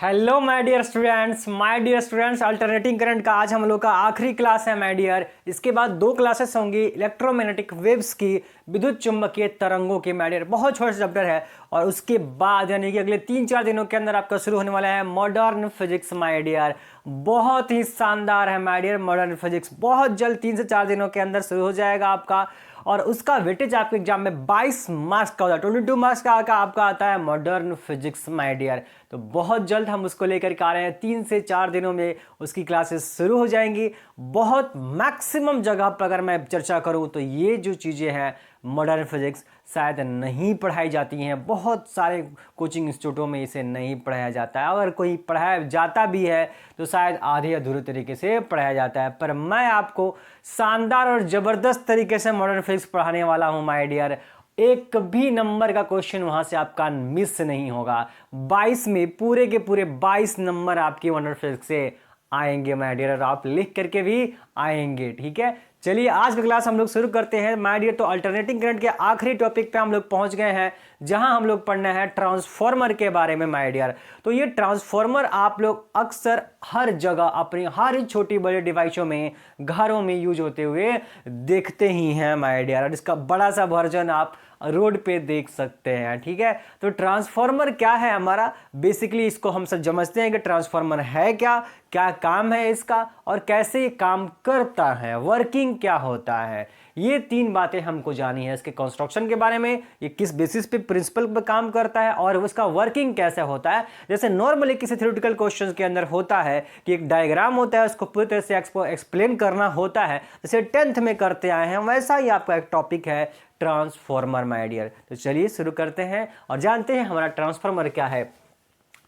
Hello my dear students, alternating current का आज हम लोग का आखिरी क्लास है माय डियर। इसके बाद 2 क्लासेस होंगी इलेक्ट्रोमैग्नेटिक वेव्स की, विद्युत चुंबकीय तरंगों की माय डियर। बहुत छोटा सा चैप्टर है और उसके बाद यानी कि अगले 3-4 दिनों के अंदर आपका शुरू होने वाला है मॉडर्न फिजिक्स माय डियर। बहुत ही शानदार है माय डियर मॉडर्न फिजिक्स। बहुत जल्द 3 से 4 दिनों के अंदर शुरू हो जाएगा आपका, और उसका वेटेज आपके एग्जाम में 22 मार्क्स का होता है। 22 मार्क्स का आपका आता है मॉडर्न फिजिक्स माय डियर। तो बहुत जल्द हम उसको लेकर के आ रहे हैं, 3 से 4 दिनों में उसकी क्लासेस शुरू हो जाएंगी। बहुत मैक्सिमम जगह पर अगर मैं चर्चा करूं तो ये जो चीज़ें हैं मॉडर्न फिजिक्स शायद नहीं पढ़ाई जाती हैं। बहुत सारे कोचिंग इंस्टीट्यूटों में इसे नहीं पढ़ाया जाता है, अगर कोई पढ़ाया जाता भी है तो शायद आधे अधूरे तरीके से पढ़ाया जाता है। पर मैं आपको शानदार और ज़बरदस्त तरीके से मॉडर्न फिजिक्स पढ़ाने वाला हूं माय डियर। एक भी नंबर का क्वेश्चन वहां से आपका मिस नहीं होगा। 22 में पूरे के पूरे 22 नंबर आपके मॉडर्न फिजिक्स से आएंगे माय डियर, और आप लिख करके भी आएंगे। ठीक है, चलिए आज का क्लास हम लोग शुरू करते हैं माय डियर। तो अल्टरनेटिंग करंट के आखिरी टॉपिक पे हम लोग पहुंच गए हैं, जहां हम लोग पढ़ना है ट्रांसफॉर्मर के बारे में माय डियर। तो ये ट्रांसफॉर्मर आप लोग अक्सर हर जगह अपनी हर छोटी बड़ी डिवाइसों में, घरों में यूज होते हुए देखते ही हैं माय डियर, और इसका बड़ा सा वर्जन आप रोड पे देख सकते हैं। ठीक है, तो ट्रांसफॉर्मर क्या है हमारा, बेसिकली इसको हम सब समझते हैं कि ट्रांसफॉर्मर है क्या, क्या काम है इसका, और कैसे ये काम करता है, वर्किंग क्या होता है। ये 3 बातें हमको जानी है। इसके कंस्ट्रक्शन के बारे में, ये किस बेसिस पे प्रिंसिपल पे काम करता है, और उसका वर्किंग कैसे होता है। जैसे नॉर्मली किसी थ्योरेटिकल क्वेश्चन के अंदर होता है कि एक डायग्राम होता है, उसको पूरी तरह से एक्सप्लेन करना होता है, जैसे 10th में करते आए हैं, वैसा ही आपका एक टॉपिक है ट्रांसफॉर्मर माय डियर। तो चलिए शुरू करते हैं और जानते हैं हमारा ट्रांसफॉर्मर क्या है।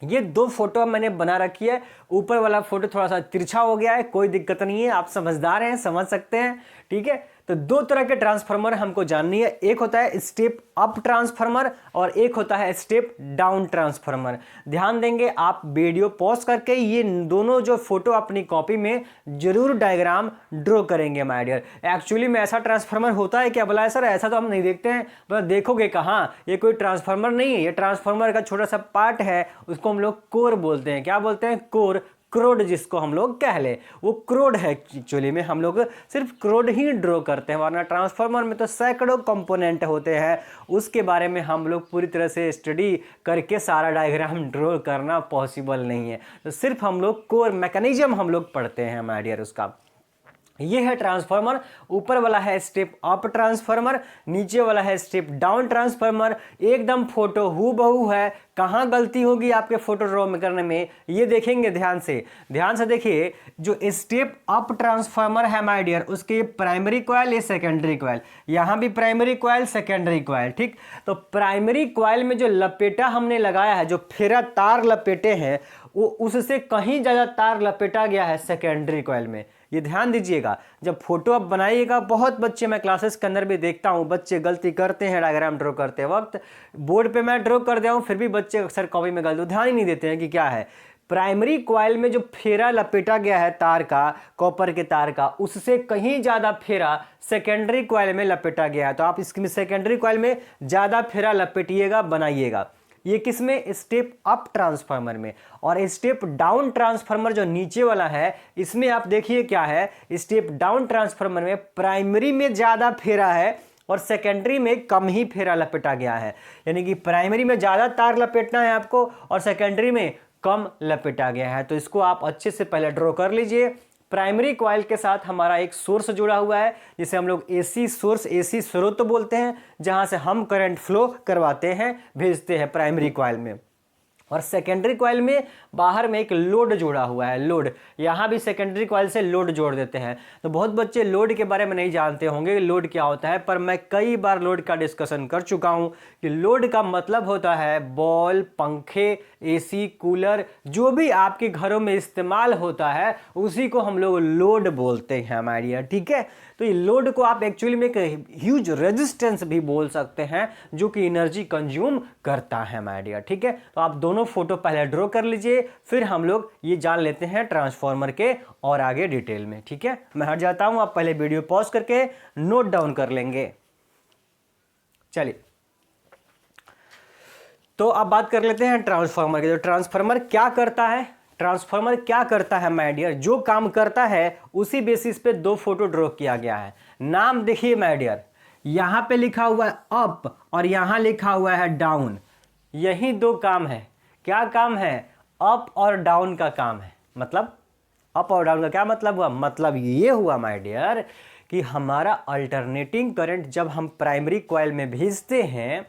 ये 2 फोटो मैंने बना रखी है। ऊपर वाला फोटो थोड़ा सा तिरछा हो गया है, कोई दिक्कत नहीं है, आप समझदार हैं, समझ सकते हैं। ठीक है, तो 2 तरह के ट्रांसफार्मर हमको जाननी है। एक होता है स्टेप अप ट्रांसफार्मर और एक होता है स्टेप डाउन ट्रांसफार्मर। ध्यान देंगे आप, वीडियो पॉज करके ये दोनों जो फोटो अपनी कॉपी में जरूर डायग्राम ड्रॉ करेंगे माय डियर। एक्चुअली में ऐसा ट्रांसफार्मर होता है क्या, बोला है सर ऐसा तो हम नहीं देखते हैं। तो देखोगे कहाँ, ये कोई ट्रांसफार्मर नहीं है, ये ट्रांसफार्मर का छोटा सा पार्ट है, उसको हम लोग कोर बोलते हैं। क्या बोलते हैं? कोर, क्रोड जिसको हम लोग कह ले, वो क्रोड है। एक्चुअली में हम लोग सिर्फ क्रोड ही ड्रॉ करते हैं, वरना ट्रांसफार्मर में तो सैकड़ों कंपोनेंट होते हैं। उसके बारे में हम लोग पूरी तरह से स्टडी करके सारा डायग्राम ड्रॉ करना पॉसिबल नहीं है। तो सिर्फ हम लोग कोर मैकेनिज्म हम लोग पढ़ते हैं माय डियर उसका। ये है ट्रांसफार्मर। ऊपर वाला है स्टेप अप ट्रांसफार्मर, नीचे वाला है स्टेप डाउन ट्रांसफार्मर। एकदम फोटो हूबहू है। कहाँ गलती होगी आपके फोटो ड्रॉ में करने में, ये देखेंगे ध्यान से देखिए। जो स्टेप अप ट्रांसफार्मर है माय डियर, उसके प्राइमरी कॉइल, ये सेकेंडरी कॉइल, यहां भी प्राइमरी कॉइल, सेकेंडरी कॉइल। ठीक, तो प्राइमरी कॉइल में जो लपेटा हमने लगाया है, जो फेरा तार लपेटे हैं, वो उससे कहीं ज्यादा तार लपेटा गया है सेकेंडरी कॉइल में। ये ध्यान दीजिएगा, जब फोटो आप बनाइएगा। बहुत बच्चे, मैं क्लासेस के अंदर भी देखता हूँ, बच्चे गलती करते हैं डायग्राम ड्रॉ करते वक्त। बोर्ड पे मैं ड्रॉ कर दिया हूँ, फिर भी बच्चे अक्सर कॉपी में गलती, ध्यान ही नहीं देते हैं कि क्या है। प्राइमरी कॉइल में जो फेरा लपेटा गया है तार का, कॉपर के तार का, उससे कहीं ज्यादा फेरा सेकेंडरी कॉइल में लपेटा गया है। तो आप इसमें सेकेंडरी कॉइल में ज्यादा फेरा लपेटिएगा, बनाइएगा। ये किस में? स्टेप अप ट्रांसफार्मर में। और स्टेप डाउन ट्रांसफार्मर जो नीचे वाला है, इसमें आप देखिए क्या है। स्टेप डाउन ट्रांसफार्मर में प्राइमरी में ज्यादा फेरा है और सेकेंडरी में कम ही फेरा लपेटा गया है। यानी कि प्राइमरी में ज्यादा तार लपेटना है आपको और सेकेंडरी में कम लपेटा गया है। तो इसको आप अच्छे से पहले ड्रॉ कर लीजिए। प्राइमरी कॉइल के साथ हमारा एक सोर्स जुड़ा हुआ है, जिसे हम लोग एसी सोर्स, एसी स्रोत बोलते हैं, जहां से हम करंट फ्लो करवाते हैं, भेजते हैं प्राइमरी कॉइल में। और सेकेंडरी कॉइल में बाहर में एक लोड जोड़ा हुआ है, लोड। यहां भी सेकेंडरी कॉइल से लोड जोड़ देते हैं। तो बहुत बच्चे लोड के बारे में नहीं जानते होंगे लोड क्या होता है, पर मैं कई बार लोड का डिस्कशन कर चुका हूं कि लोड का मतलब होता है बॉल, पंखे, एसी, कूलर, जो भी आपके घरों में इस्तेमाल होता है, उसी को हम लोग लोड बोलते हैं हमारे यहाँ। ठीक है, तो ये लोड को आप एक्चुअली में एक ह्यूज रेजिस्टेंस भी बोल सकते हैं, जो कि एनर्जी कंज्यूम करता है माय डियर। ठीक है, तो आप दोनों फोटो पहले ड्रॉ कर लीजिए, फिर हम लोग ये जान लेते हैं ट्रांसफार्मर के और आगे डिटेल में। ठीक है, मैं हट जाता हूं, आप पहले वीडियो पॉज करके नोट डाउन कर लेंगे। चलिए, तो अब बात कर लेते हैं ट्रांसफार्मर की। तो ट्रांसफार्मर क्या करता है, ट्रांसफार्मर क्या करता है माय डियर, जो काम करता है उसी बेसिस पे दो फोटो ड्रॉ किया गया है। नाम देखिए माय डियर, यहां पे लिखा हुआ है अप और यहां लिखा हुआ है डाउन, यही दो काम है। क्या काम है, अप और डाउन का काम है। मतलब अप और डाउन का क्या मतलब हुआ, मतलब ये हुआ माय डियर कि हमारा अल्टरनेटिंग करंट जब हम प्राइमरी कॉइल में भेजते हैं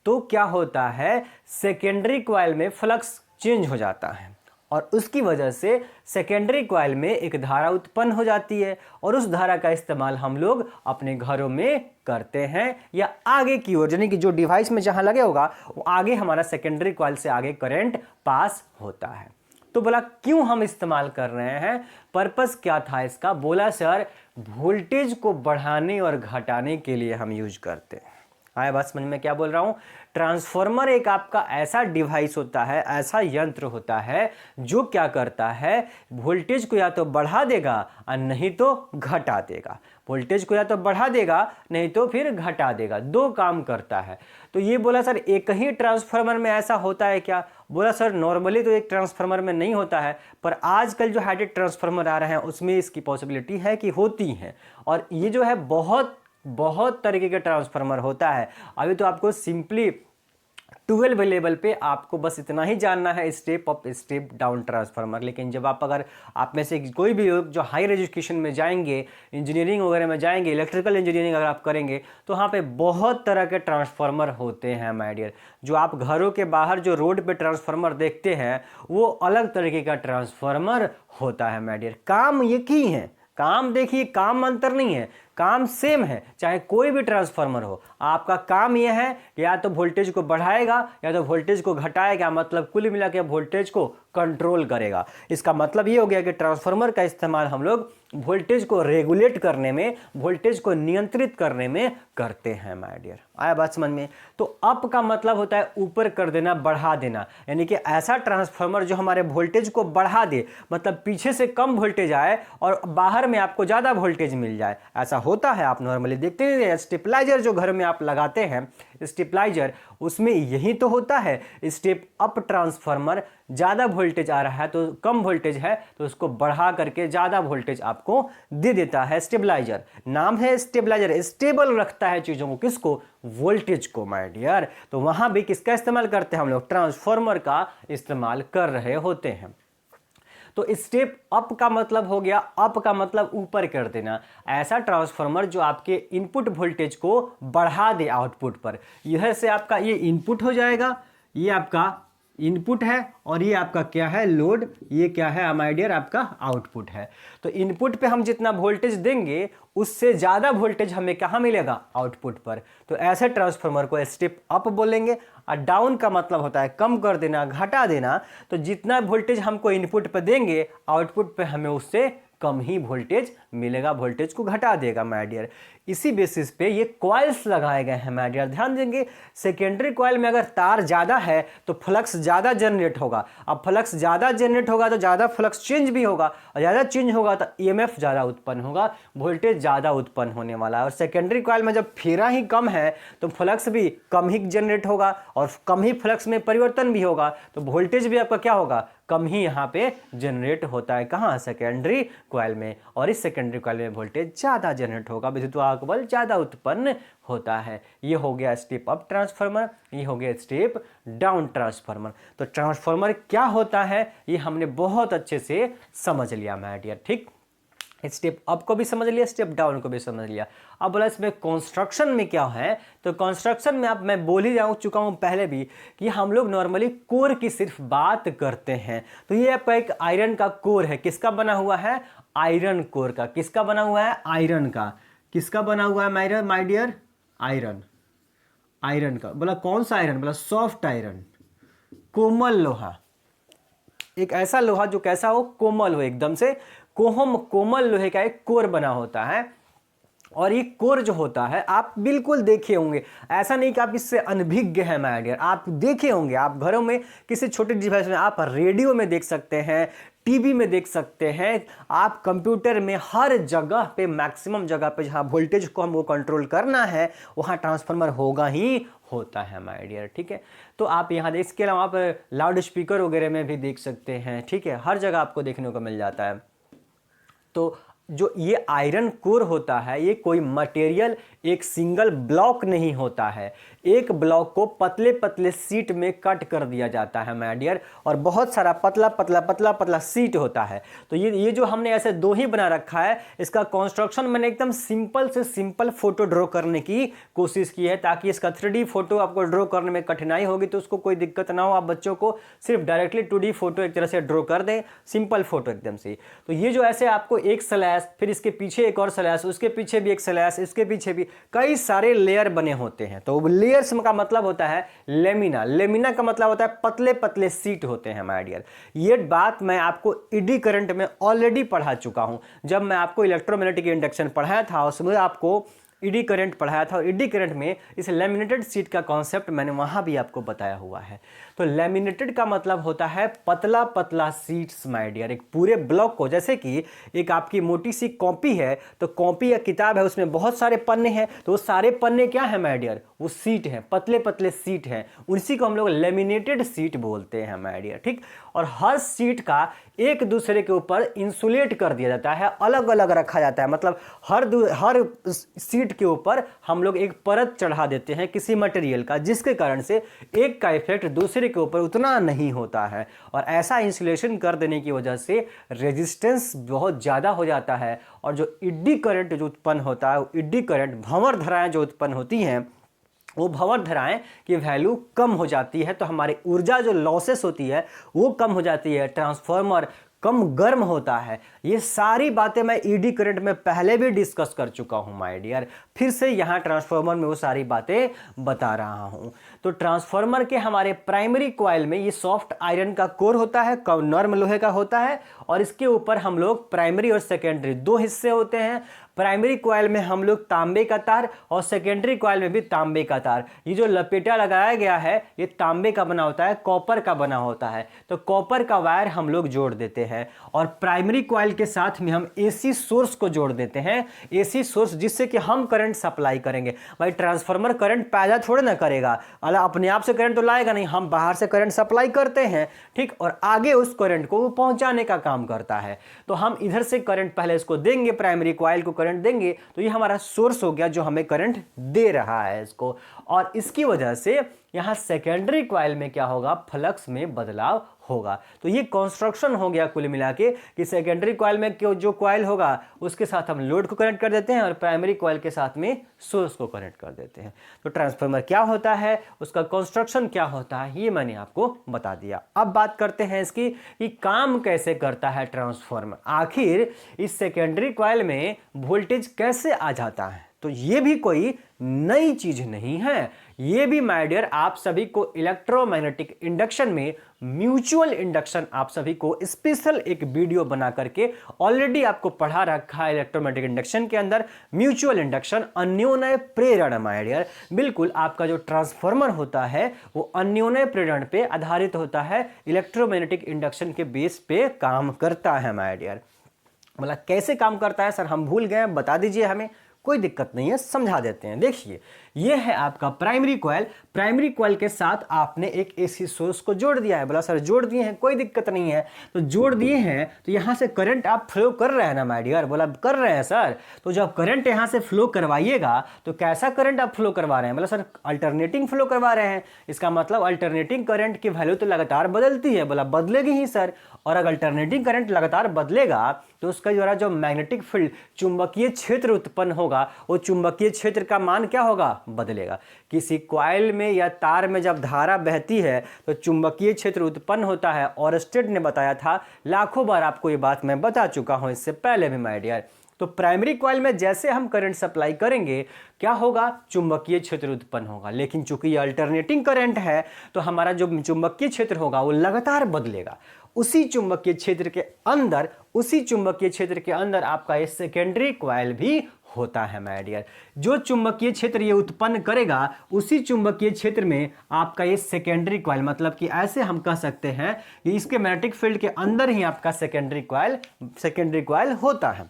तो क्या होता है, सेकेंडरी कॉइल में फ्लक्स चेंज हो जाता है और उसकी वजह से सेकेंडरी कॉइल में एक धारा उत्पन्न हो जाती है और उस धारा का इस्तेमाल हम लोग अपने घरों में करते हैं या आगे की ओर, यानी कि जो डिवाइस में जहां लगे होगा वो आगे हमारा सेकेंडरी कॉइल से आगे करंट पास होता है। तो बोला क्यों हम इस्तेमाल कर रहे हैं, पर्पस क्या था इसका, बोला सर वोल्टेज को बढ़ाने और घटाने के लिए हम यूज करते हैं। आया बात समझ में क्या बोल रहा हूं। ट्रांसफार्मर एक आपका ऐसा डिवाइस होता है, ऐसा यंत्र होता है जो क्या करता है, वोल्टेज को या तो बढ़ा देगा और नहीं तो घटा देगा। वोल्टेज को या तो बढ़ा देगा नहीं तो फिर घटा देगा, दो काम करता है। तो ये बोला सर एक ही ट्रांसफार्मर में ऐसा होता है क्या, बोला सर नॉर्मली तो एक ट्रांसफार्मर में नहीं होता है, पर आजकल जो हाइब्रिड ट्रांसफार्मर आ रहे हैं उसमें इसकी पॉसिबिलिटी है कि होती हैं। और ये जो है बहुत तरीके के ट्रांसफार्मर होता है। अभी तो आपको सिंपली 12 लेवल पे आपको बस इतना ही जानना है, step up step down transformer. लेकिन जब अगर आप में से कोई भी लोग जो हायर एजुकेशन में जाएंगे, इंजीनियरिंग वगैरह में जाएंगे, इलेक्ट्रिकल इंजीनियरिंग अगर आप करेंगे तो वहाँ पे बहुत तरह के ट्रांसफार्मर होते हैं माय डियर। जो आप घरों के बाहर जो रोड पे ट्रांसफार्मर देखते हैं वो अलग तरीके का ट्रांसफार्मर होता है माय डियर। काम एक ही है, काम देखिए, काम अंतर नहीं है, काम सेम है, चाहे कोई भी ट्रांसफार्मर हो। आपका काम यह है या तो वोल्टेज को बढ़ाएगा या तो वोल्टेज को घटाएगा, मतलब कुल मिला के वोल्टेज को कंट्रोल करेगा। इसका मतलब ये हो गया कि ट्रांसफार्मर का इस्तेमाल हम लोग वोल्टेज को रेगुलेट करने में, वोल्टेज को नियंत्रित करने में करते हैं माय डियर। आया बात समझ में। तो अप का मतलब होता है ऊपर कर देना, बढ़ा देना, यानी कि ऐसा ट्रांसफार्मर जो हमारे वोल्टेज को बढ़ा दे, मतलब पीछे से कम वोल्टेज आए और बाहर में आपको ज्यादा वोल्टेज मिल जाए। ऐसा होता है, आप नॉर्मली देखते हैं स्टेबलाइजर जो घर में आप लगाते हैं, स्टेबलाइजर, उसमें यही तो होता है। स्टेप अप ट्रांसफार्मर ज़्यादा वोल्टेज आ रहा है तो कम वोल्टेज है तो उसको बढ़ा करके ज़्यादा वोल्टेज आपको दे देता है स्टेबलाइजर। नाम है स्टेबलाइजर, स्टेबल रखता है चीज़ों को, किसको, वोल्टेज को माय डियर। तो वहाँ भी किसका इस्तेमाल करते हैं हम लोग, ट्रांसफार्मर का इस्तेमाल कर रहे होते हैं। तो स्टेप अप का मतलब हो गया, अप का मतलब ऊपर कर देना, ऐसा ट्रांसफार्मर जो आपके इनपुट वोल्टेज को बढ़ा दे आउटपुट पर। यह से आपका ये इनपुट हो जाएगा, ये आपका इनपुट है और ये आपका क्या है, लोड, ये क्या है माय डियर, आपका आउटपुट है। तो इनपुट पे हम जितना वोल्टेज देंगे उससे ज़्यादा वोल्टेज हमें कहाँ मिलेगा, आउटपुट पर। तो ऐसे ट्रांसफार्मर को स्टेप अप बोलेंगे। और डाउन का मतलब होता है कम कर देना, घटा देना। तो जितना वोल्टेज हमको इनपुट पे देंगे आउटपुट पे हमें उससे कम ही वोल्टेज मिलेगा, वोल्टेज को घटा देगा माय डियर। इसी बेसिस पे ये कॉइल्स लगाए गए हैं माय डियर। ध्यान देंगे, सेकेंडरी कॉइल में अगर तार ज़्यादा है तो फ्लक्स ज़्यादा जनरेट होगा। अब फ्लक्स ज़्यादा जनरेट होगा तो ज़्यादा फ्लक्स चेंज भी होगा, और ज़्यादा चेंज होगा तो ईएमएफ ज़्यादा उत्पन्न होगा, वोल्टेज ज़्यादा उत्पन्न होने वाला है। और सेकेंडरी कॉइल में जब फेरा ही कम है तो फ्लक्स भी कम ही जनरेट होगा और कम ही फ्लक्स में परिवर्तन भी होगा, तो वोल्टेज भी आपका क्या होगा, कम ही यहाँ पे जनरेट होता है। कहाँ, सेकेंडरी कॉइल में। और इस सेकेंडरी कॉइल में वोल्टेज ज़्यादा जनरेट होगा, विद्युत वाहक बल ज़्यादा उत्पन्न होता है। ये हो गया स्टेप अप ट्रांसफार्मर, ये हो गया स्टेप डाउन ट्रांसफार्मर। तो ट्रांसफार्मर क्या होता है ये हमने बहुत अच्छे से समझ लिया माय डियर। ठीक, स्टेप अप को भी समझ लिया, स्टेप डाउन को भी समझ लिया। अब बोला इसमें कंस्ट्रक्शन में क्या है, तो कंस्ट्रक्शन में अब मैं बोल ही चुका हूं पहले भी कि हम लोग नॉर्मली कोर की सिर्फ बात करते हैं। तो ये आपका एक आयरन का कोर है, किसका बना हुआ है, आयरन कोर का। किसका बना हुआ है, आयरन का। किसका बना हुआ है माय डियर, आयरन, आयरन का। बोला कौन सा आयरन, बोला सॉफ्ट आयरन, कोमल लोहा। एक ऐसा लोहा जो कैसा हो, कोमल हो एकदम से। कोमल लोहे का एक कोर बना होता है। और ये कोर जो होता है आप बिल्कुल देखे होंगे, ऐसा नहीं कि आप इससे अनभिज्ञ हैं माय डियर, आप देखे होंगे। आप घरों में किसी छोटे डिवाइस में, आप रेडियो में देख सकते हैं, टीवी में देख सकते हैं, आप कंप्यूटर में हर जगह पे, मैक्सिमम जगह पे जहां वोल्टेज को हमको कंट्रोल करना है वहां ट्रांसफार्मर होगा ही होता है माय डियर। ठीक है, तो आप यहाँ इसके अलावा आप लाउड स्पीकर वगैरह में भी देख सकते हैं। ठीक है, हर जगह आपको देखने को मिल जाता है। तो जो ये आयरन कोर होता है, ये कोई मटेरियल एक सिंगल ब्लॉक नहीं होता है, एक ब्लॉक को पतले पतले सीट में कट कर दिया जाता है माय डियर, और बहुत सारा पतला पतला पतला पतला सीट होता है। तो ये जो हमने ऐसे दो ही बना रखा है, इसका कंस्ट्रक्शन मैंने एकदम सिंपल से सिंपल फोटो ड्रॉ करने की कोशिश की है, ताकि इसका 3D फोटो आपको ड्रॉ करने में कठिनाई होगी तो उसको कोई दिक्कत ना हो, आप बच्चों को सिर्फ डायरेक्टली 2D फोटो एक तरह से ड्रॉ कर दें, सिंपल फोटो एकदम से। तो ये जो ऐसे आपको एक स्लैश, फिर इसके पीछे एक और स्लैश, उसके पीछे भी एक स्लैश, इसके पीछे भी कई सारे लेयर बने होते हैं। तो लेयर्स का मतलब होता है लेमिना, लेमिना का मतलब होता है पतले पतले सीट होते हैं माय डियर। ये बात मैं आपको ईडी करंट में ऑलरेडी पढ़ा चुका हूं, जब मैं आपको इलेक्ट्रोमैग्नेटिक इंडक्शन पढ़ाया था उसमें आपको ईडी करंट पढ़ाया था, और ईडी करंट में इस लैमिनेटेड सीट का कॉन्सेप्ट मैंने वहां भी आपको बताया हुआ है। तो लैमिनेटेड का मतलब होता है पतला पतला सीट्स माय डियर, एक पूरे ब्लॉक को, जैसे कि एक आपकी मोटी सी कॉपी है, तो कॉपी या किताब है उसमें बहुत सारे पन्ने हैं, तो वो सारे पन्ने क्या है माय डियर, वो सीट है, पतले पतले सीट हैं, उसी को हम लोग लैमिनेटेड सीट बोलते हैं माय डियर। ठीक, और हर सीट का एक दूसरे के ऊपर इंसुलेट कर दिया जाता है, अलग अलग रखा जाता है, मतलब हर सीट के ऊपर हम लोग एक परत चढ़ा देते हैं किसी मटेरियल का, जिसके कारण से एक का इफेक्ट दूसरे के ऊपर उतना नहीं होता है, और ऐसा इंसुलेशन कर देने की वजह से रेजिस्टेंस बहुत ज़्यादा हो जाता है, और जो ईडी करंट जो उत्पन्न होता है, ईडी करंट, भंवर धाराएं जो उत्पन्न होती हैं, वो भंवर धाराएं की वैल्यू कम हो जाती है, तो हमारी ऊर्जा जो लॉसेस होती है वो कम हो जाती है, ट्रांसफार्मर कम गर्म होता है। ये सारी बातें मैं ईडी करंट में पहले भी डिस्कस कर चुका हूं माय डियर, फिर से यहां ट्रांसफार्मर में वो सारी बातें बता रहा हूं। तो ट्रांसफार्मर के हमारे प्राइमरी कॉइल में ये सॉफ्ट आयरन का कोर होता है, नॉर्म लोहे का होता है, और इसके ऊपर हम लोग प्राइमरी और सेकेंडरी दो हिस्से होते हैं। प्राइमरी कॉइल में हम लोग तांबे का तार, और सेकेंडरी कॉइल में भी तांबे का तार। ये जो लपेटा लगाया गया है ये तांबे का बना होता है, कॉपर का बना होता है, तो कॉपर का वायर हम लोग जोड़ देते हैं, और प्राइमरी कॉइल के साथ में हम एसी सोर्स को जोड़ देते हैं, एसी सोर्स, जिससे कि हम करंट सप्लाई करेंगे। भाई ट्रांसफार्मर करंट पैदा थोड़े ना करेगा, अपने आप से करंट तो लाएगा नहीं, हम बाहर से करंट सप्लाई करते हैं। ठीक, और आगे उस करंट को वो पहुंचाने का काम करता है। तो हम इधर से करंट पहले इसको देंगे, प्राइमरी कॉइल को करंट देंगे, तो ये हमारा सोर्स हो गया जो हमें करंट दे रहा है इसको, और इसकी वजह से यहां सेकेंडरी कॉइल में क्या होगा, फ्लक्स में बदलाव होगा। तो ये कंस्ट्रक्शन हो गया कुल मिला के कि सेकेंडरी कॉइल में जो कॉइल होगा उसके साथ हम लोड को कनेक्ट कर देते हैं, और प्राइमरी कॉइल के साथ में सोर्स को कनेक्ट कर देते हैं। तो ट्रांसफार्मर क्या होता है, उसका कंस्ट्रक्शन क्या होता है, ये मैंने आपको बता दिया। अब बात करते हैं इसकी कि काम कैसे करता है ट्रांसफार्मर, आखिर इस सेकेंडरी कॉइल में वोल्टेज कैसे आ जाता है। तो ये भी कोई नई चीज नहीं है, ये भी माय डियर आप सभी को इलेक्ट्रोमैग्नेटिक इंडक्शन में म्यूचुअल इंडक्शन आप सभी को स्पेशल एक वीडियो बना करके ऑलरेडी आपको पढ़ा रखा है। इलेक्ट्रोमैग्नेटिक इंडक्शन के अंदर म्यूचुअल इंडक्शन, अन्योन्य प्रेरण माय डियर, बिल्कुल आपका जो ट्रांसफार्मर होता है वो अन्योन्य प्रेरण पे आधारित होता है, इलेक्ट्रोमैग्नेटिक इंडक्शन के बेस पे काम करता है माय डियर। बोला कैसे काम करता है सर, हम भूल गए, बता दीजिए हमें। कोई दिक्कत नहीं है, समझा देते हैं। देखिए ये है आपका प्राइमरी कॉइल, प्राइमरी कॉइल के साथ आपने एक एसी सोर्स को जोड़ दिया है। बोला सर जोड़ दिए हैं, कोई दिक्कत नहीं है, तो जोड़ दिए हैं तो यहां से करंट आप फ्लो कर रहे हैं ना माय डियर। बोला कर रहे हैं सर, तो जब करंट यहां से फ्लो करवाइएगा तो कैसा करंट आप फ्लो करवा रहे हैं। बोला सर अल्टरनेटिंग फ्लो करवा रहे हैं, इसका मतलब अल्टरनेटिंग करंट की वैल्यू तो लगातार बदलती है। बोला बदलेगी ही सर, और अगर अल्टरनेटिंग करंट लगातार बदलेगा तो उसका द्वारा जो मैग्नेटिक फील्ड, चुंबकीय क्षेत्र उत्पन्न होगा, वो चुंबकीय क्षेत्र का मान क्या होगा, बदलेगा। किसी कॉइल में या तार में जब धारा बहती है तो चुंबकीय क्षेत्र उत्पन्न होता है, और स्टेट ने बताया था, लाखों बार आपको ये बात मैं बता चुका हूं इससे पहले भी माय डियर। तो प्राइमरी कॉइल में जैसे हम करंट सप्लाई करेंगे क्या होगा, चुंबकीय क्षेत्र उत्पन्न होगा। लेकिन चूंकि ये अल्टरनेटिंग करंट है तो हमारा जो चुंबकीय क्षेत्र होगा वो लगातार बदलेगा, उसी चुंबकीय क्षेत्र के अंदर आपका ये सेकेंडरी कॉइल भी होता है माय डियर। जो चुंबकीय क्षेत्र ये उत्पन्न करेगा उसी चुंबकीय क्षेत्र में आपका ये सेकेंडरी कॉइल, मतलब कि ऐसे हम कह सकते हैं कि इसके मैग्नेटिक फील्ड के अंदर ही आपका सेकेंडरी कॉइल होता है।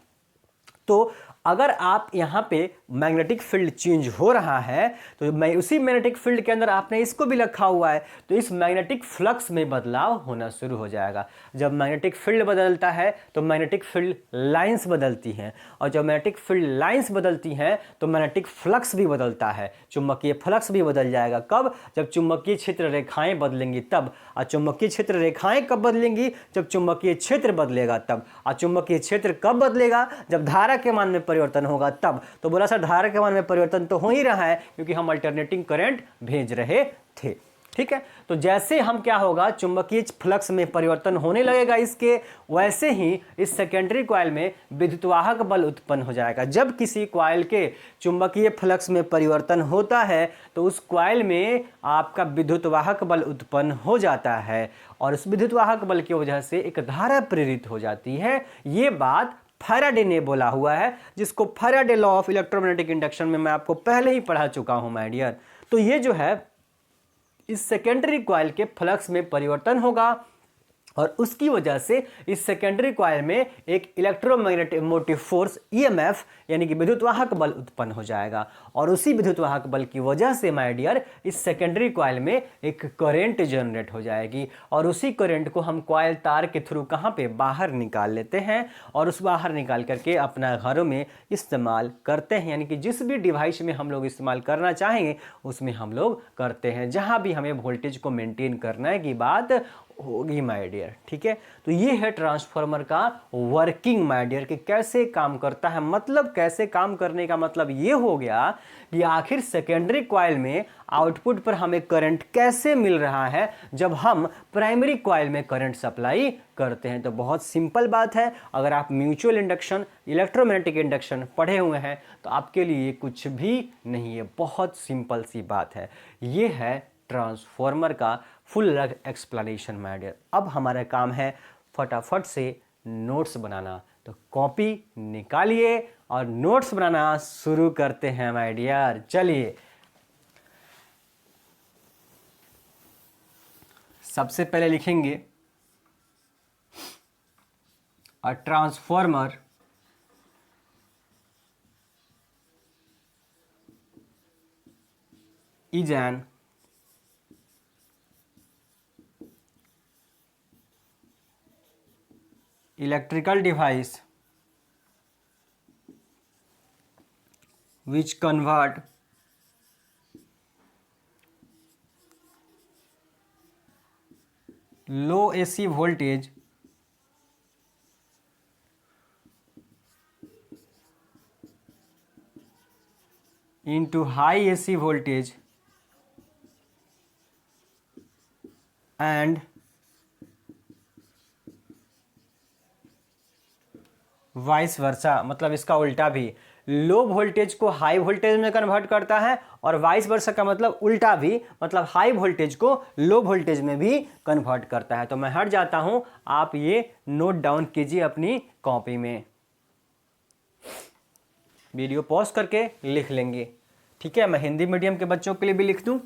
तो अगर आप यहाँ पे मैग्नेटिक फील्ड चेंज हो रहा है तो मैं उसी मैग्नेटिक फील्ड के अंदर आपने इसको भी रखा हुआ है, तो इस मैग्नेटिक फ्लक्स में बदलाव होना शुरू हो जाएगा। जब मैग्नेटिक फील्ड बदलता है तो मैग्नेटिक फील्ड लाइंस बदलती हैं, और जब मैग्नेटिक फील्ड लाइंस बदलती हैं तो मैग्नेटिक फ्लक्स भी बदलता है, चुंबकीय फ्लक्स भी बदल जाएगा। कब? जब चुंबकीय क्षेत्र रेखाएं बदलेंगी तब। और चुंबकीय क्षेत्र रेखाएं कब बदलेंगी? जब चुंबकीय क्षेत्र बदलेगा तब। और चुंबकीय क्षेत्र कब बदलेगा? जब धारा के मान में परिवर्तन होगा तब। तो बोला सर धारा के मान में परिवर्तन तो हो ही रहा है क्योंकि हम अल्टरनेटिंग करंट भेज रहे थे। ठीक है, तो जैसे हम क्या होगा, चुंबकीय फ्लक्स में परिवर्तन होने लगेगा इसके, वैसे ही इस सेकेंडरी कॉइल में विद्युतवाहक बल उत्पन्न हो जाएगा। जब किसी कॉइल के चुंबकीय फ्लक्स में परिवर्तन होता है तो उस कॉइल में आपका विद्युतवाहक बल उत्पन्न हो जाता है, और उस विद्युतवाहक बल की वजह से एक धारा प्रेरित हो जाती है। ये बात फैराडे ने बोला हुआ है, जिसको Faraday law of electromagnetic induction में मैं आपको पहले ही पढ़ा चुका हूं माय डियर। तो ये जो है इस सेकेंडरी कॉइल के फ्लक्स में परिवर्तन होगा, और उसकी वजह से इस सेकेंडरी कॉइल में एक इलेक्ट्रोमैग्नेटिक मोटिव फोर्स ईएमएफ यानी कि विद्युतवाहक बल उत्पन्न हो जाएगा, और उसी विद्युतवाहक बल की वजह से माय डियर इस सेकेंडरी कॉइल में एक करंट जनरेट हो जाएगी, और उसी करंट को हम कॉइल तार के थ्रू कहाँ पे बाहर निकाल लेते हैं, और उस बाहर निकाल करके अपना घरों में इस्तेमाल करते हैं। यानी कि जिस भी डिवाइस में हम लोग इस्तेमाल करना चाहेंगे उसमें हम लोग करते हैं, जहाँ भी हमें वोल्टेज को मेंटेन करने की बात होगी माय डियर। ठीक है, तो ये है ट्रांसफार्मर का वर्किंग माय डियर कि कैसे काम करता है। मतलब कैसे काम करने का मतलब ये हो गया कि आखिर सेकेंडरी कॉइल में आउटपुट पर हमें करंट कैसे मिल रहा है जब हम प्राइमरी कॉइल में करंट सप्लाई करते हैं। तो बहुत सिंपल बात है, अगर आप म्यूचुअल इंडक्शन, इलेक्ट्रोमैग्नेटिक इंडक्शन पढ़े हुए हैं तो आपके लिए कुछ भी नहीं है, बहुत सिंपल सी बात है। ये है ट्रांसफार्मर का फुल एक्सप्लेनेशन माय डियर। अब हमारा काम है फटाफट से नोट्स बनाना, तो कॉपी निकालिए और नोट्स बनाना शुरू करते हैं माय डियर। चलिए, सबसे पहले लिखेंगे a transformer is an electrical device which convert low AC voltage into high AC voltage and vice versa, मतलब इसका उल्टा भी, लो वोल्टेज को हाई वोल्टेज में कन्वर्ट करता है, और वाइस वर्सा का मतलब उल्टा भी, मतलब हाई वोल्टेज को लो वोल्टेज में भी कन्वर्ट करता है। तो मैं हट जाता हूं, आप ये नोट डाउन कीजिए अपनी कॉपी में, वीडियो पॉज करके लिख लेंगे। ठीक है, मैं हिंदी मीडियम के बच्चों के लिए भी लिख दूं।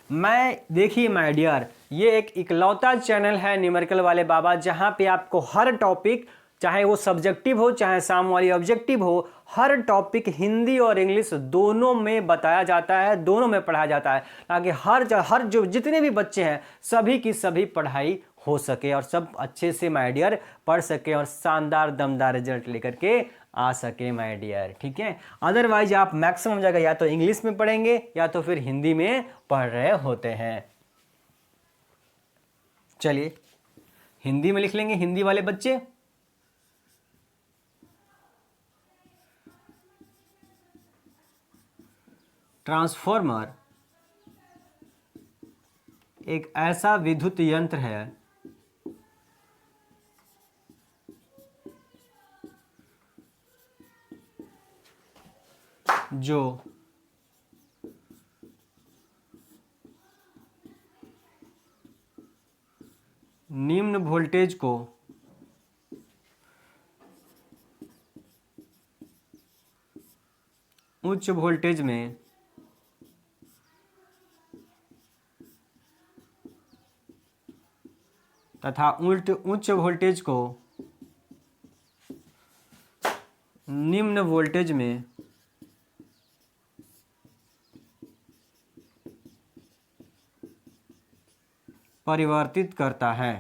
मैं देखिए माय डियर, ये एक इकलौता चैनल है न्यूमेरिकल वाले बाबा, जहां पे आपको हर टॉपिक, चाहे वो सब्जेक्टिव हो चाहे साम वाली ऑब्जेक्टिव हो, हर टॉपिक हिंदी और इंग्लिश दोनों में बताया जाता है, दोनों में पढ़ाया जाता है, ताकि हर जो जितने भी बच्चे हैं सभी की सभी पढ़ाई हो सके और सब अच्छे से माय डियर पढ़ सके और शानदार दमदार रिजल्ट लेकर के आ सके माय डियर। ठीक है, अदरवाइज आप मैक्सिमम जगह या तो इंग्लिश में पढ़ेंगे या तो फिर हिंदी में पढ़ रहे होते हैं। चलिए हिंदी में लिख लेंगे हिंदी वाले बच्चे। ट्रांसफार्मर एक ऐसा विद्युत यंत्र है जो वोल्टेज को उच्च वोल्टेज में तथा उच्च वोल्टेज को निम्न वोल्टेज में परिवर्तित करता है।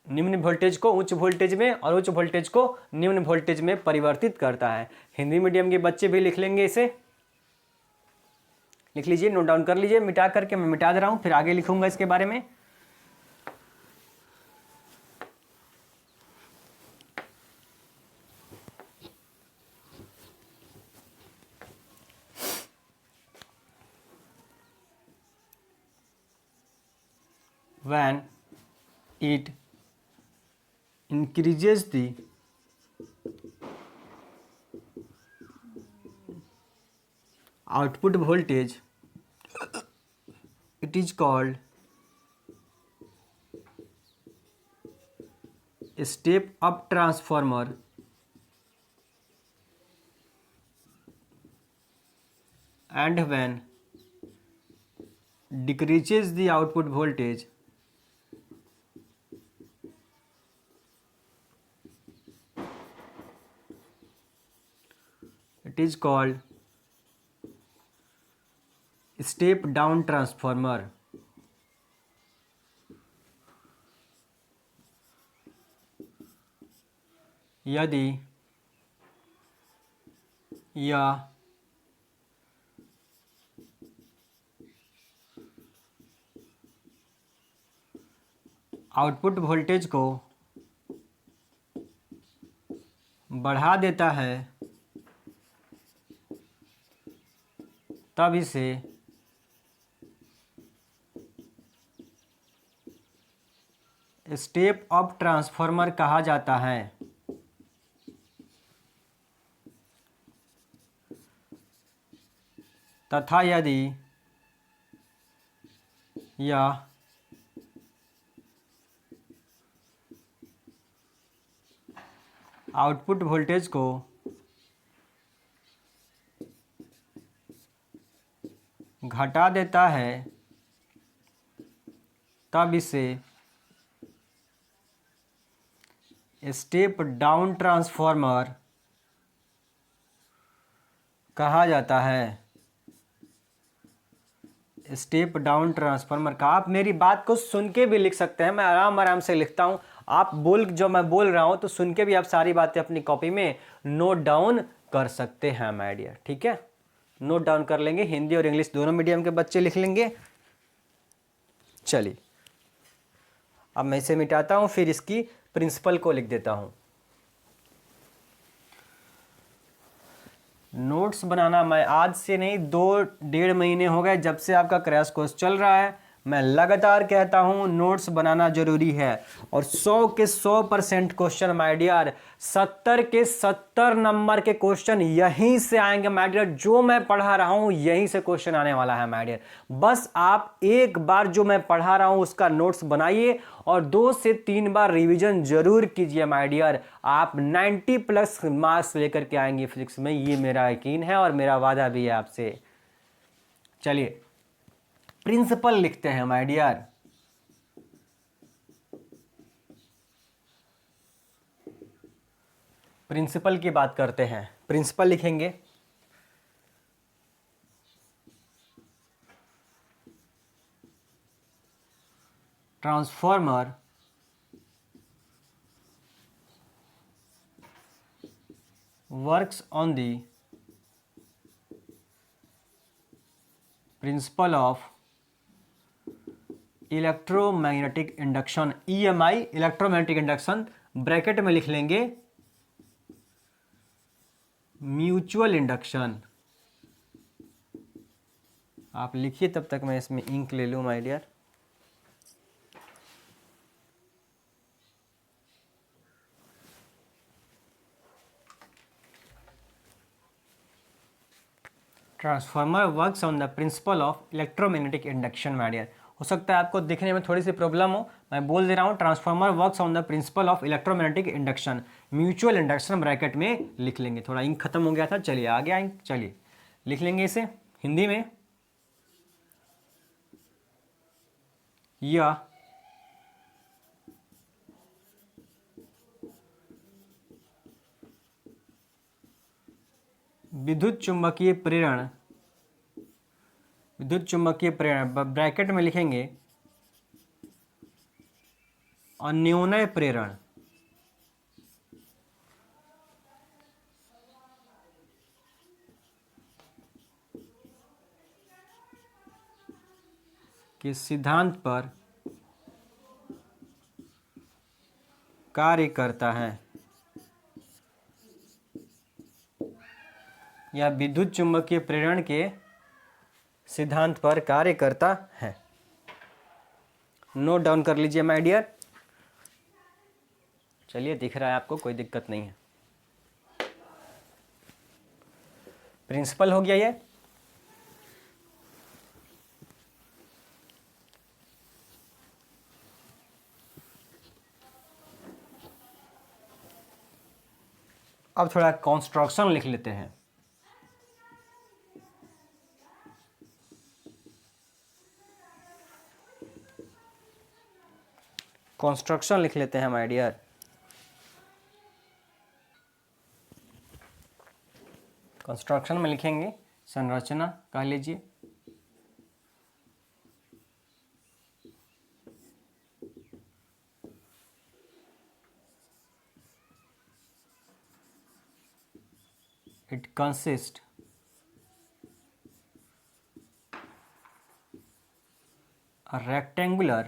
निम्न वोल्टेज को उच्च वोल्टेज में और उच्च वोल्टेज को निम्न वोल्टेज में परिवर्तित करता है। हिंदी मीडियम के बच्चे भी लिख लेंगे, इसे लिख लीजिए, नोट डाउन कर लीजिए। मिटा करके मैं मिटा दे रहा हूं, फिर आगे लिखूंगा इसके बारे में। When it increases the output voltage, it is called a step up transformer, and when decreases the output voltage, it is called step down transformer। यदि यह आउटपुट वोल्टेज को बढ़ा देता है तब इसे स्टेप अप ट्रांसफार्मर कहा जाता है। तथा यदि यह आउटपुट वोल्टेज को घटा देता है तब इसे स्टेप डाउन ट्रांसफार्मर कहा जाता है। स्टेप डाउन ट्रांसफार्मर का आप मेरी बात को सुन के भी लिख सकते हैं, मैं आराम आराम से लिखता हूं। आप जो मैं बोल रहा हूं तो सुन के भी आप सारी बातें अपनी कॉपी में नोट डाउन कर सकते हैं माय डियर, ठीक है। नोट डाउन कर लेंगे, हिंदी और इंग्लिश दोनों मीडियम के बच्चे लिख लेंगे। चलिए अब मैं इसे मिटाता हूं, फिर इसकी प्रिंसिपल को लिख देता हूं। नोट्स बनाना मैं आज से नहीं 2-1.5 महीने हो गए जब से आपका क्रैश कोर्स चल रहा है, मैं लगातार कहता हूं नोट्स बनाना जरूरी है। और 100 के 100% क्वेश्चन माय डियर, 70 के 70 नंबर के क्वेश्चन यहीं से आएंगे माय डियर। जो मैं पढ़ा रहा हूं यहीं से क्वेश्चन आने वाला है माय डियर। बस आप एक बार जो मैं पढ़ा रहा हूं उसका नोट्स बनाइए और 2 से 3 बार रिवीजन जरूर कीजिए माय डियर। आप 90+ मार्क्स लेकर के आएंगे फिजिक्स में, ये मेरा यकीन है और मेरा वादा भी है आपसे। चलिए प्रिंसिपल लिखते हैं माय डियर। प्रिंसिपल की बात करते हैं, प्रिंसिपल लिखेंगे। Transformer works on the principle of electromagnetic induction, EMI electromagnetic induction, bracket में लिख लेंगे म्यूचुअल इंडक्शन। आप लिखिए, तब तक मैं इसमें इंक ले लूं my dear. Transformer works on the principle of electromagnetic induction my dear. हो सकता है आपको दिखने में थोड़ी सी प्रॉब्लम हो, मैं बोल दे रहा हूँ। Transformer works on the principle of electromagnetic induction, mutual induction bracket में लिख लेंगे। थोड़ा इंक खत्म हो गया था, चलिए आ गया इंक, चलिए लिख लेंगे इसे हिंदी में। यह विद्युत चुंबकीय प्रेरण, विद्युत चुंबकीय प्रेरण ब्रैकेट में लिखेंगे अन्योन्य प्रेरण, के सिद्धांत पर कार्य करता है। या विद्युत चुंबकीय प्रेरण के सिद्धांत पर कार्य करता है। नोट डाउन कर लीजिए माय डियर। चलिए दिख रहा है आपको, कोई दिक्कत नहीं है। प्रिंसिपल हो गया ये। अब थोड़ा कंस्ट्रक्शन लिख लेते हैं। कंस्ट्रक्शन लिख लेते हैं माय डियर। कंस्ट्रक्शन में लिखेंगे संरचना, कह लीजिए। It consist a rectangular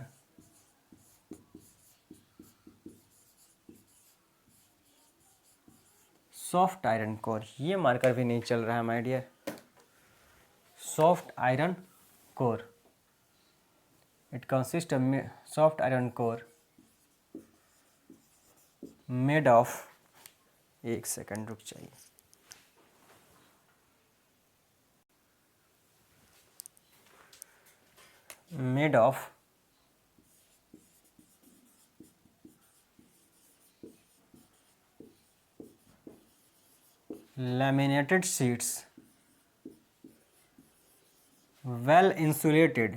soft iron core, ये मार्कर भी नहीं चल रहा है my dear. Soft iron core, it consist soft iron core made of, एक सेकंड रुक जाइए, made of laminated sheets well insulated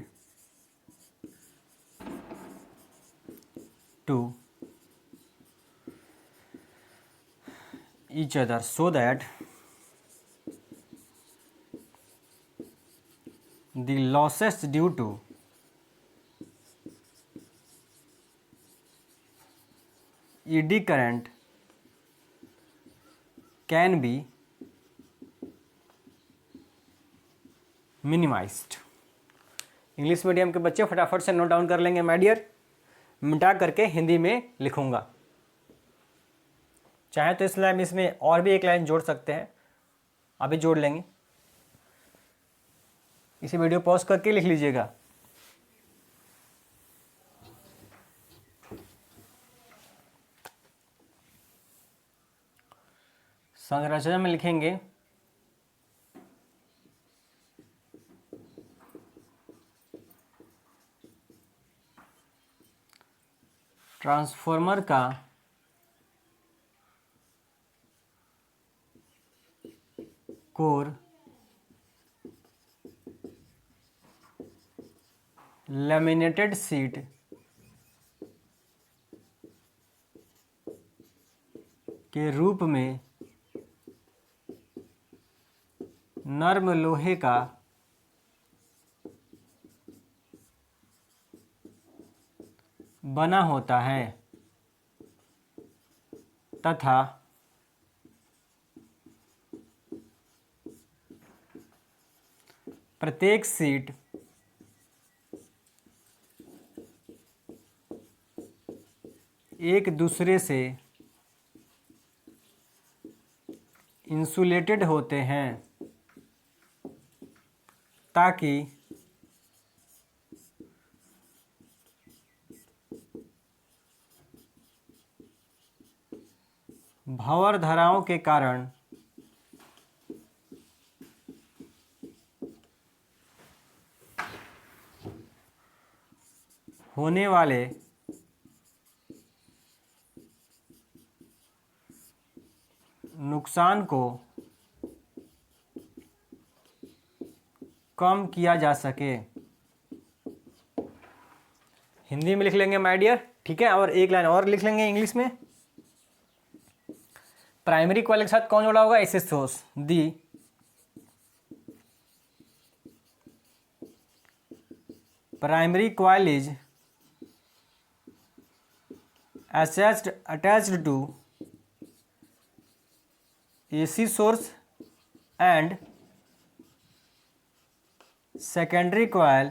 to each other so that the losses due to eddy current can be minimised. English medium के बच्चे फटाफट से note डाउन कर लेंगे माय डियर। मिटा करके हिंदी में लिखूंगा। चाहे तो इस लाइन इसमें और भी एक लाइन जोड़ सकते हैं, अभी जोड़ लेंगे। इसे वीडियो पॉज करके लिख लीजिएगा। संरचना में लिखेंगे ट्रांसफार्मर का कोर लैमिनेटेड शीट के रूप में नर्म लोहे का बना होता है तथा प्रत्येक शीट एक दूसरे से इंसुलेटेड होते हैं ताकि भंवर धाराओं के कारण होने वाले नुकसान को कम किया जा सके। हिंदी में लिख लेंगे माय डियर, ठीक है। और एक लाइन और लिख लेंगे इंग्लिश में। प्राइमरी कॉइल के साथ कौन जुड़ा होगा? ऐसे source the primary coil is attached to AC source and secondary coil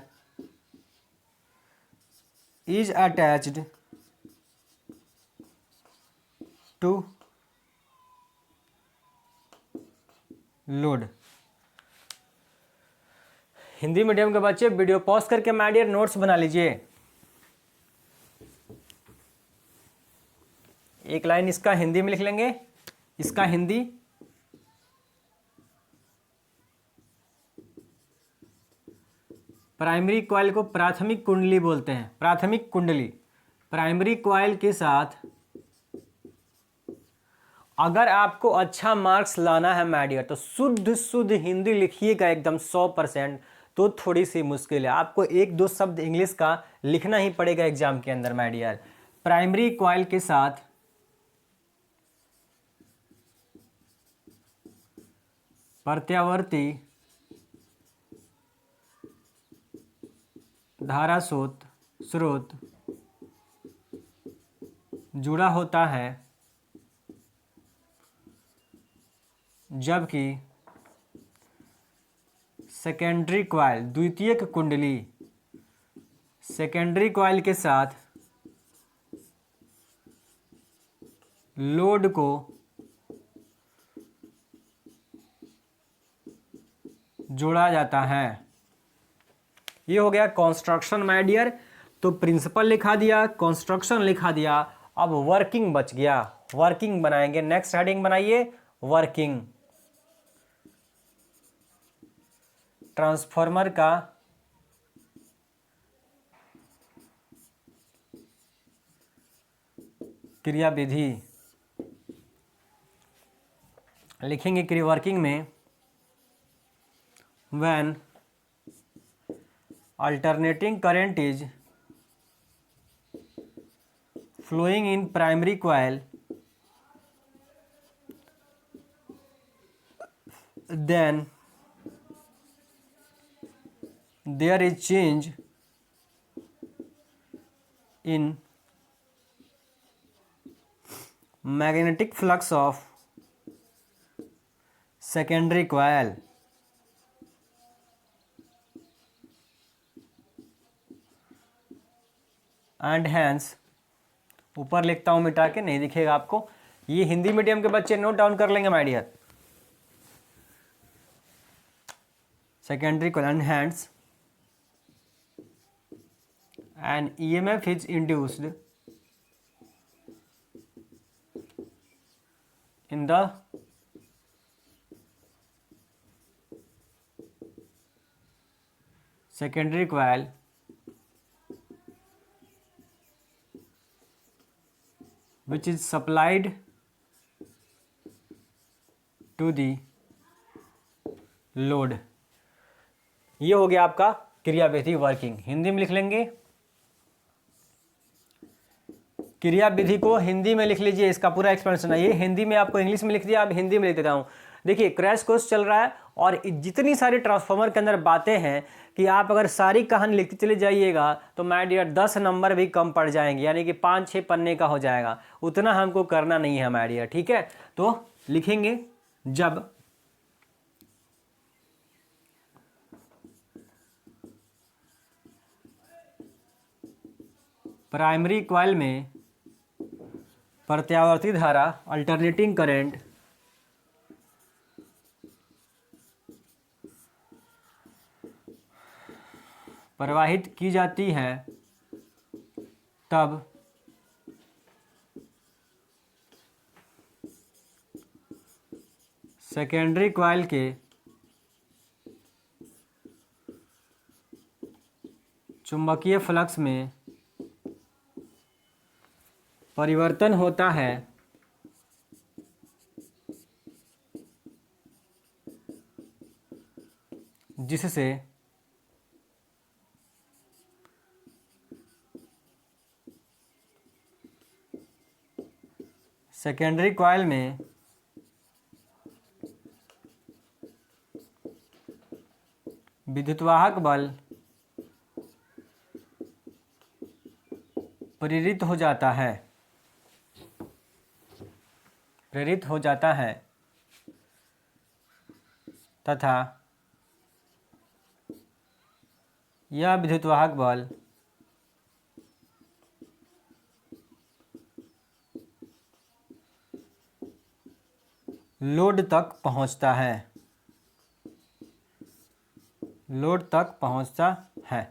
is attached to load। Hindi medium के बच्चे वीडियो पॉज करके माय डियर नोट्स बना लीजिए। एक लाइन इसका हिंदी में लिख लेंगे, इसका हिंदी। प्राइमरी कॉइल को प्राथमिक कुंडली बोलते हैं, प्राथमिक कुंडली। प्राइमरी कॉइल के साथ अगर आपको अच्छा मार्क्स लाना है माय डियर तो शुद्ध शुद्ध हिंदी लिखिएगा एकदम 100%। तो थोड़ी सी मुश्किल है, आपको एक दो शब्द इंग्लिश का लिखना ही पड़ेगा एग्जाम के अंदर माय डियर। प्राइमरी कॉइल के साथ प्रत्यावर्ती धारा स्रोत जुड़ा होता है, जबकि सेकेंडरी कॉइल द्वितीयक कुंडली सेकेंडरी कॉइल के साथ लोड को जोड़ा जाता है। ये हो गया कंस्ट्रक्शन माय डियर। तो प्रिंसिपल लिखा दिया, कंस्ट्रक्शन लिखा दिया, अब वर्किंग बच गया। वर्किंग बनाएंगे, नेक्स्ट हेडिंग बनाइए वर्किंग। ट्रांसफार्मर का क्रियाविधि लिखेंगे वर्किंग में। when alternating current is flowing in primary coil, then there is change in magnetic flux of secondary coil and hence, ऊपर लिखता हूं मिटा के, नहीं दिखेगा आपको। ये हिंदी मीडियम के बच्चे नोट डाउन कर लेंगे my dear. Secondary coil and hence an EMF is induced in the secondary coil which is supplied to the load। ये हो गया आपका क्रियाविधि वर्किंग। हिंदी में लिख लेंगे, क्रियाविधि को हिंदी में लिख लीजिए, इसका पूरा एक्सप्लेनेशन है। ये हिंदी में आपको इंग्लिश में लिख दिया, अब हिंदी में लिख देता हूँ। देखिए क्रैश कोर्स चल रहा है और जितनी सारी ट्रांसफार्मर के अंदर बातें हैं कि आप अगर सारी कहानी लिखते चले जाइएगा तो माय डियर 10 नंबर भी कम पड़ जाएंगे, यानी कि 5-6 पन्ने का हो जाएगा। उतना हमको करना नहीं है माय डियर, ठीक है। तो लिखेंगे जब प्राइमरी कॉइल में प्रत्यावर्ती धारा अल्टरनेटिंग करंट प्रवाहित की जाती है, तब सेकेंडरी कॉइल के चुंबकीय फ्लक्स में परिवर्तन होता है जिससे सेकेंडरी कॉइल में विद्युतवाहक बल प्रेरित हो जाता है तथा यह विद्युतवाहक बल लोड तक पहुंचता है।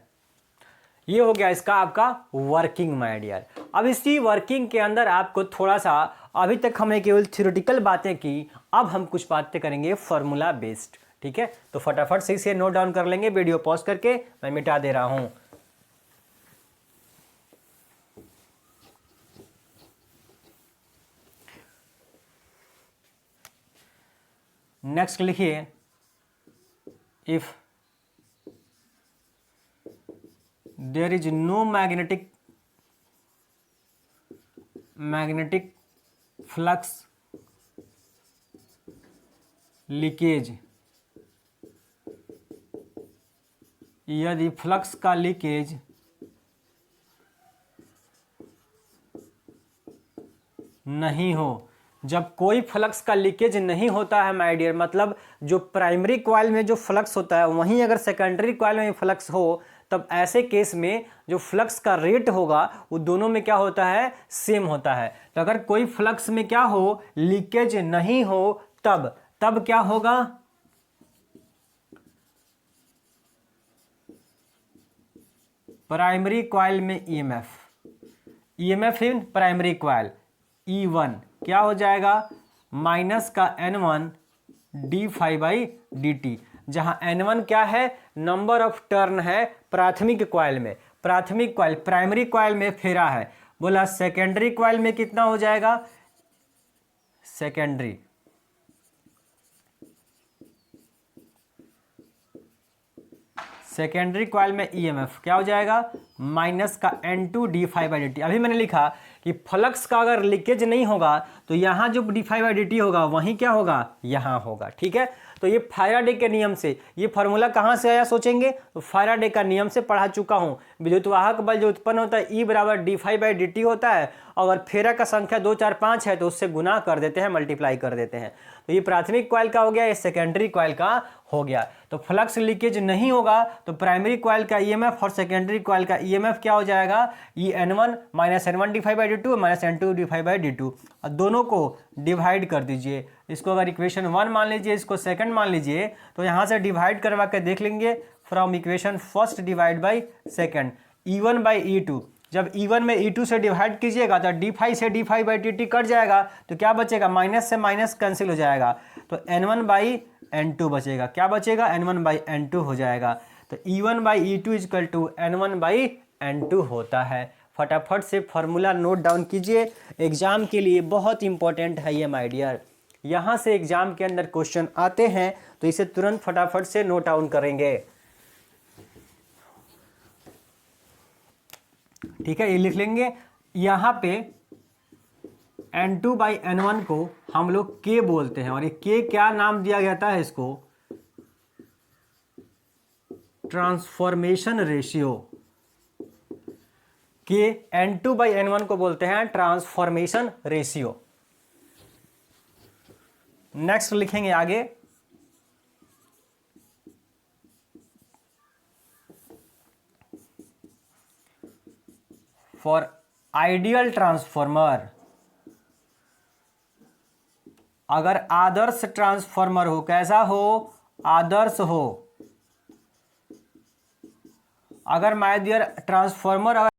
ये हो गया इसका आपका वर्किंग माय डियर। अब इसी वर्किंग के अंदर आपको थोड़ा सा, अभी तक हमने केवल थ्योरेटिकल बातें की, अब हम कुछ बातें करेंगे फॉर्मूला बेस्ड। ठीक है, तो फटाफट से इसे नोट डाउन कर लेंगे। वीडियो पॉज करके मैं मिटा दे रहा हूं। नेक्स्ट लिखिए, if there is no magnetic flux leakage, यदि फ्लक्स का लीकेज नहीं हो, जब कोई फ्लक्स का लीकेज नहीं होता है माय डियर, मतलब जो प्राइमरी कॉइल में जो फ्लक्स होता है वहीं अगर सेकेंडरी कॉइल में फ्लक्स हो, तब ऐसे केस में जो फ्लक्स का रेट होगा वो दोनों में क्या होता है, सेम होता है। तो अगर कोई फ्लक्स में क्या हो, लीकेज नहीं हो, तब क्या होगा, प्राइमरी कॉइल में EMF in primary coil E1 क्या हो जाएगा, माइनस का N1 d∅dt, जहां N1 क्या है, नंबर ऑफ टर्न है प्राथमिक कॉइल में। प्राइमरी कॉइल में फेरा है, बोला सेकेंडरी कॉइल में कितना हो जाएगा, सेकेंडरी कॉइल में ईएमएफ क्या हो जाएगा, माइनस का N2 d∅dt। अभी मैंने लिखा कि फ्लक्स का अगर लीकेज नहीं होगा तो यहाँ जो d∅dt होगा वहीं क्या होगा, यहाँ होगा। ठीक है, तो ये फैराडे के नियम से, ये फार्मूला कहाँ से आया सोचेंगे, तो फैराडे का नियम से पढ़ा चुका हूँ। विद्युतवाहक बल जो उत्पन्न होता है E बराबर d∅dt होता है, अगर फेरा का संख्या 2 4 5 है तो उससे गुना कर देते हैं, मल्टीप्लाई कर देते हैं। तो ये प्राथमिक कॉइल का हो गया, ये सेकेंडरी कॉइल का हो गया। तो फ्लक्स लीकेज नहीं होगा तो प्राइमरी कॉइल का ईएमएफ और सेकेंडरी कॉइल का ईएमएफ क्या हो जाएगा, ई N1 minus N1 d∅dt minus N2 d∅dt, और दोनों को डिवाइड कर दीजिए। इसको अगर इक्वेशन 1 मान लीजिए, इसको सेकंड मान लीजिए, तो यहाँ से डिवाइड करवा के देख लेंगे, from equation first divide by second, E1 by E2। जब E1 में E2 से डिवाइड कीजिएगा तो d∅ से d∅dt कट जाएगा, तो क्या बचेगा, माइनस से माइनस कैंसिल हो जाएगा, तो N1 बाई N2 बचेगा। क्या बचेगा, N1 बाई N2 हो जाएगा। तो E1 by E2 equal to N1 by N2 होता है। फटाफट से फॉर्मूला नोट डाउन कीजिए, एग्जाम के लिए बहुत इंपॉर्टेंट है ये माय डियर। यहाँ से एग्जाम के अंदर क्वेश्चन आते हैं तो इसे तुरंत फटाफट से नोट डाउन करेंगे। ठीक है, ये लिख लेंगे। यहाँ पे N2 बाई N1 को हम लोग K बोलते हैं, और ये K क्या नाम दिया जाता है, इसको transformation ratio. K N2 by N1 को बोलते हैं ट्रांसफॉर्मेशन रेशियो। नेक्स्ट लिखेंगे आगे, फॉर आइडियल ट्रांसफॉर्मर, अगर आदर्श ट्रांसफॉर्मर हो, कैसा हो, आदर्श हो, अगर माय डियर ट्रांसफॉर्मर अगर,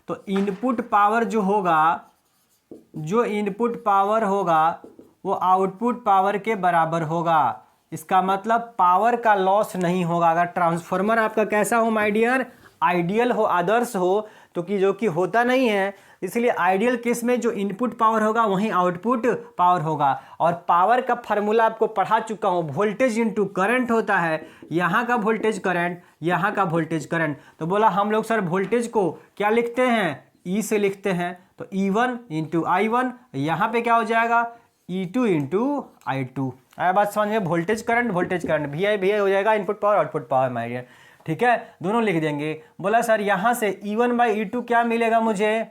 तो इनपुट पावर जो होगा, जो इनपुट पावर होगा वो आउटपुट पावर के बराबर होगा। इसका मतलब पावर का लॉस नहीं होगा। अगर ट्रांसफॉर्मर आपका कैसा हो माय डियर, आइडियल हो, आदर्श हो, तो कि जो कि होता नहीं है, इसलिए आइडियल केस में जो इनपुट पावर होगा वहीं आउटपुट पावर होगा। और पावर का फार्मूला आपको पढ़ा चुका हूँ, वोल्टेज इंटू करंट होता है, यहाँ का वोल्टेज करंट, यहाँ का वोल्टेज करंट। तो बोला हम लोग सर वोल्टेज को क्या लिखते हैं, ई से लिखते हैं, तो E1 इंटू I1, यहाँ पे क्या हो जाएगा E2 इंटू I2। आया बात समझ में, वोल्टेज करंट VI हो जाएगा, input power output power my dear, ठीक है, दोनों लिख देंगे। बोला सर यहाँ से E1 बाई E2 क्या मिलेगा मुझे,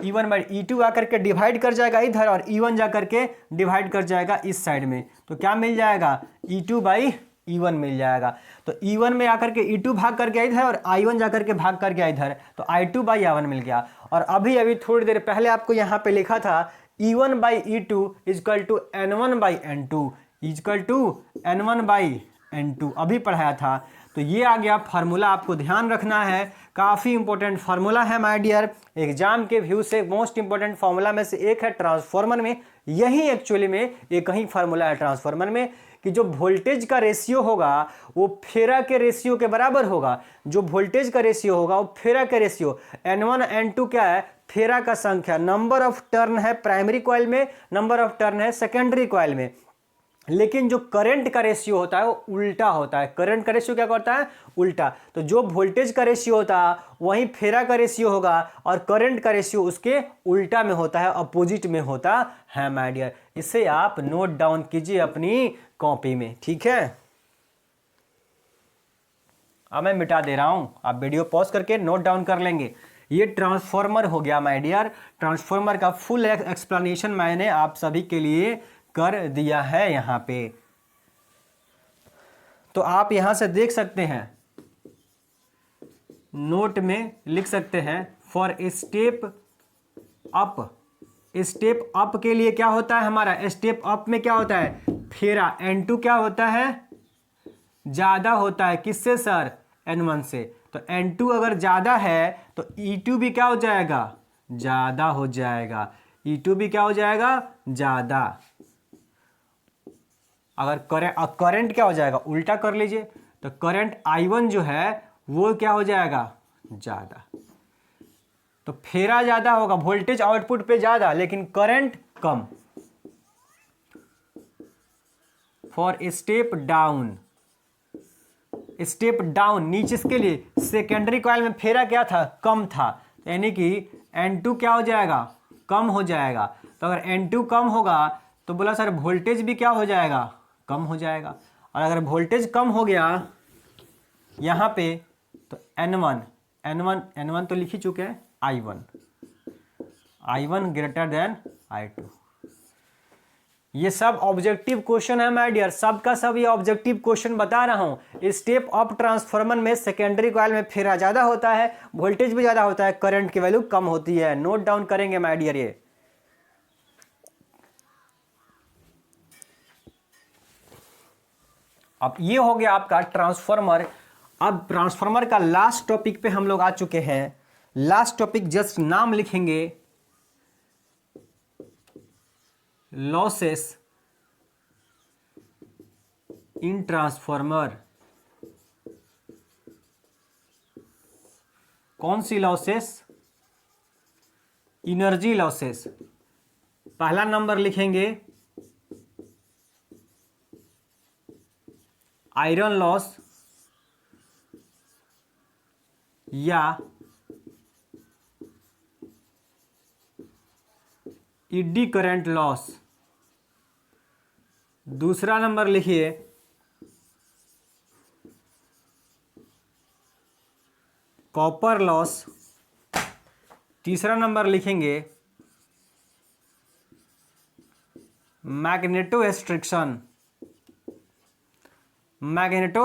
E1 बाई E2 आकर के डिवाइड कर जाएगा इधर और E1 जा करके डिवाइड कर जाएगा इस साइड में, तो क्या मिल जाएगा E2 बाई E1 मिल जाएगा। तो E1 में आकर के E2 भाग कर गया इधर और I1 जा करके भाग कर गया इधर, तो I2 बाई I1 मिल गया। और अभी थोड़ी देर पहले आपको यहाँ पे लिखा था E1 by E2 equal to N1 by N2 equal to N1 by N2, अभी पढ़ाया था। तो ये आ गया फार्मूला, आपको ध्यान रखना है, काफ़ी इंपॉर्टेंट फार्मूला है माय डियर, एग्जाम के व्यू से मोस्ट इंपॉर्टेंट फार्मूला में से एक है ट्रांसफॉर्मर में। यही एक्चुअली में एक ही फार्मूला है ट्रांसफॉर्मर में कि जो वोल्टेज का रेशियो होगा वो फेरा के रेशियो के बराबर होगा। जो वोल्टेज का रेशियो होगा वो फेरा के रेशियो, N1 N2 क्या है, फेरा का संख्या, नंबर ऑफ टर्न है प्राइमरी कॉइल में, नंबर ऑफ टर्न है सेकेंडरी कॉइल में। लेकिन जो करंट का रेशियो होता है वो उल्टा होता है। करंट का रेशियो क्या करता है, उल्टा। तो जो वोल्टेज का रेशियो होता है वहीं फेरा का रेशियो होगा और करंट का रेशियो उसके उल्टा में होता है, अपोजिट में होता है माय डियर। इसे आप नोट डाउन कीजिए अपनी कॉपी में, ठीक है। अब मैं मिटा दे रहा हूं, आप वीडियो पॉज करके नोट डाउन कर लेंगे। ये ट्रांसफॉर्मर हो गया माय डियर, ट्रांसफॉर्मर का फुल एक्सप्लेनेशन मैंने आप सभी के लिए कर दिया है यहां पे। तो आप यहां से देख सकते हैं, नोट में लिख सकते हैं for step up. Step up के लिए क्या होता है हमारा, स्टेप अप में क्या होता है, फेरा N2 क्या होता है, ज्यादा होता है किससे सर, N1 से। तो N2 अगर ज्यादा है तो E2 भी क्या हो जाएगा, ज्यादा हो जाएगा। E2 भी क्या हो जाएगा, ज्यादा। अगर करंट क्या हो जाएगा, उल्टा कर लीजिए, तो करंट I1 जो है वो क्या हो जाएगा, ज्यादा। तो फेरा ज्यादा होगा, वोल्टेज आउटपुट पे ज्यादा लेकिन current come. For step down, step down नीचे के लिए सेकेंडरी कॉइल में फेरा क्या था, कम था, यानी कि N2 क्या हो जाएगा, कम हो जाएगा। तो अगर N2 कम होगा तो बोला सर वोल्टेज भी क्या हो जाएगा, कम हो जाएगा। और अगर वोल्टेज कम हो गया यहाँ पे तो N1 तो लिख ही चुके हैं, I1 ग्रेटर देन I2। ये सब ऑब्जेक्टिव क्वेश्चन है माय डियर, सबका सब ये ऑब्जेक्टिव क्वेश्चन बता रहा हूं। स्टेप अप ट्रांसफार्मर में सेकेंडरी कॉइल में फेरा ज्यादा होता है, वोल्टेज भी ज्यादा होता है, करंट की वैल्यू कम होती है। नोट डाउन करेंगे माय डियर ये। अब ये हो गया आपका ट्रांसफार्मर। अब ट्रांसफार्मर का लास्ट टॉपिक पे हम लोग आ चुके हैं। लास्ट टॉपिक जस्ट नाम लिखेंगे, लॉसेस इन ट्रांसफार्मर। कौन सी लॉसेस, एनर्जी लॉसेस। पहला नंबर लिखेंगे आयरन लॉस या इडी करंट लॉस। दूसरा नंबर लिखिए कॉपर लॉस। तीसरा नंबर लिखेंगे मैग्नेटो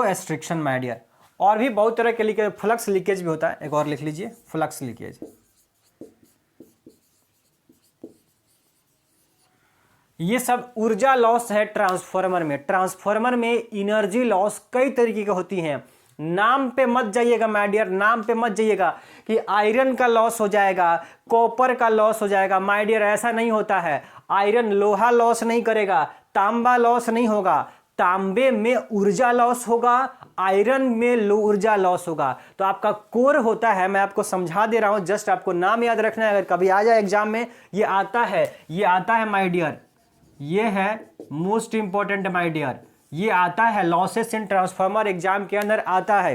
एस्ट्रिक्शन माय डियर। और भी बहुत तरह के लीकेज, फ्लक्स लीकेज भी होता है, एक और लिख लीजिए फ्लक्स लीकेज। ये सब ऊर्जा लॉस है ट्रांसफार्मर में। ट्रांसफार्मर में एनर्जी लॉस कई तरीके की होती हैं। नाम पे मत जाइएगा माय डियर, नाम पे मत जाइएगा कि आयरन का लॉस हो जाएगा, कॉपर का लॉस हो जाएगा। माय डियर ऐसा नहीं होता है। आयरन लोहा लॉस नहीं करेगा, तांबा लॉस नहीं होगा, तांबे में ऊर्जा लॉस होगा, आयरन में लो ऊर्जा लॉस होगा। तो आपका कोर होता है, मैं आपको समझा दे रहा हूं, जस्ट आपको नाम याद रखना है, अगर कभी आ जाए एग्जाम में ये आता है माय डियर, ये है मोस्ट इंपॉर्टेंट माय डियर, ये आता है लॉसेस इन ट्रांसफार्मर, एग्जाम के अंदर आता है।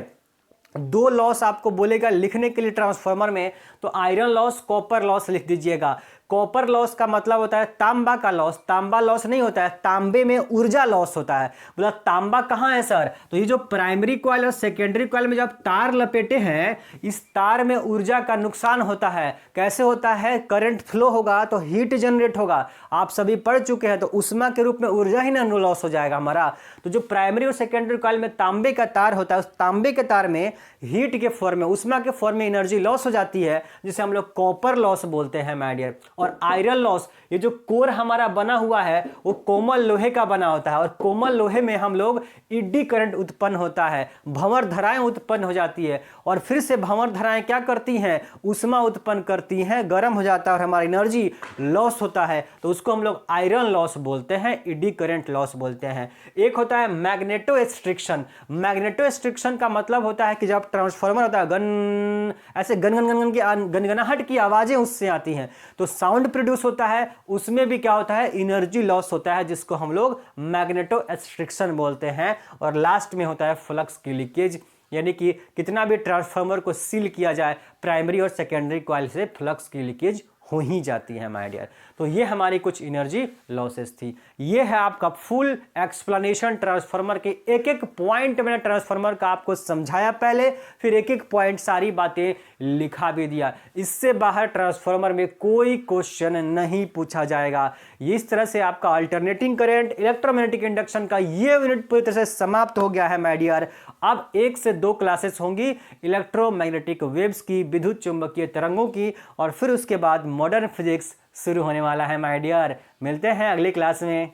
दो लॉस आपको बोलेगा लिखने के लिए ट्रांसफार्मर में, तो आयरन लॉस, कॉपर लॉस लिख दीजिएगा। कॉपर लॉस का मतलब होता है तांबा का लॉस, तांबा लॉस नहीं होता है, तांबे में ऊर्जा लॉस होता है। बोला तांबा कहां है सर, तो ये जो प्राइमरी कॉइल और सेकेंडरी कॉइल में जब तार लपेटे हैं, इस तार में ऊर्जा का नुकसान होता है। कैसे होता है, करंट फ्लो होगा तो हीट जनरेट होगा, आप सभी पढ़ चुके हैं, तो उष्मा के रूप में ऊर्जा ही ना लॉस हो जाएगा हमारा। तो जो प्राइमरी और सेकेंडरी कॉइल में तांबे का तार होता है, उस तांबे के तार में हीट के फॉर्म में, उष्मा के फॉर्म में एनर्जी लॉस हो जाती है, जिसे हम लोग कॉपर लॉस बोलते हैं माय डियर। और आयरन लॉस, ये जो कोर हमारा बना हुआ है वो कोमल लोहे का बना होता है, और कोमल लोहे में हम लोग इड्डी करंट उत्पन्न होता है, भंवर धराएं उत्पन्न हो जाती है, और फिर से भंवर धराएं क्या करती हैं, उष्मा उत्पन्न करती हैं, गर्म हो जाता है और हमारी एनर्जी लॉस होता है, तो उसको हम लोग आयरन लॉस बोलते हैं, इड्डी करंट लॉस बोलते हैं। एक होता है मैग्नेटो एक्सट्रिक्शन। मैग्नेटो एक्सट्रिक्शन का मतलब होता है कि जब ट्रांसफार्मर होता है, गन ऐसे गन गन गन गन की गनगनाहट की आवाजें उससे आती हैं, तो साउंड प्रोड्यूस होता है, उसमें भी क्या होता है, एनर्जी लॉस होता है, जिसको हम लोग मैग्नेटो एक्सट्रिक्शन बोलते हैं। और लास्ट में होता है फ्लक्स की लीकेज, यानी कि कितना भी ट्रांसफार्मर को सील किया जाए, प्राइमरी और सेकेंडरी कॉइल से फ्लक्स की लीकेज हो ही जाती है माय डियर। तो ये हमारी कुछ एनर्जी लॉसेस थी। ये है आपका फुल एक्सप्लेनेशन ट्रांसफार्मर के, एक एक पॉइंट मैंने ट्रांसफार्मर का आपको समझाया पहले, फिर एक एक पॉइंट सारी बातें लिखा भी दिया। इससे बाहर ट्रांसफार्मर में कोई क्वेश्चन नहीं पूछा जाएगा। इस तरह से आपका अल्टरनेटिंग करंट, इलेक्ट्रोमैग्नेटिक इंडक्शन का ये यूनिट पूरी तरह से समाप्त हो गया है माय डियर। अब 1 से 2 क्लासेस होंगी इलेक्ट्रोमैग्नेटिक वेव्स की, विद्युत चुंबकीय तरंगों की, और फिर उसके बाद मॉडर्न फिजिक्स शुरू होने वाला है माय डियर। मिलते हैं अगली क्लास में।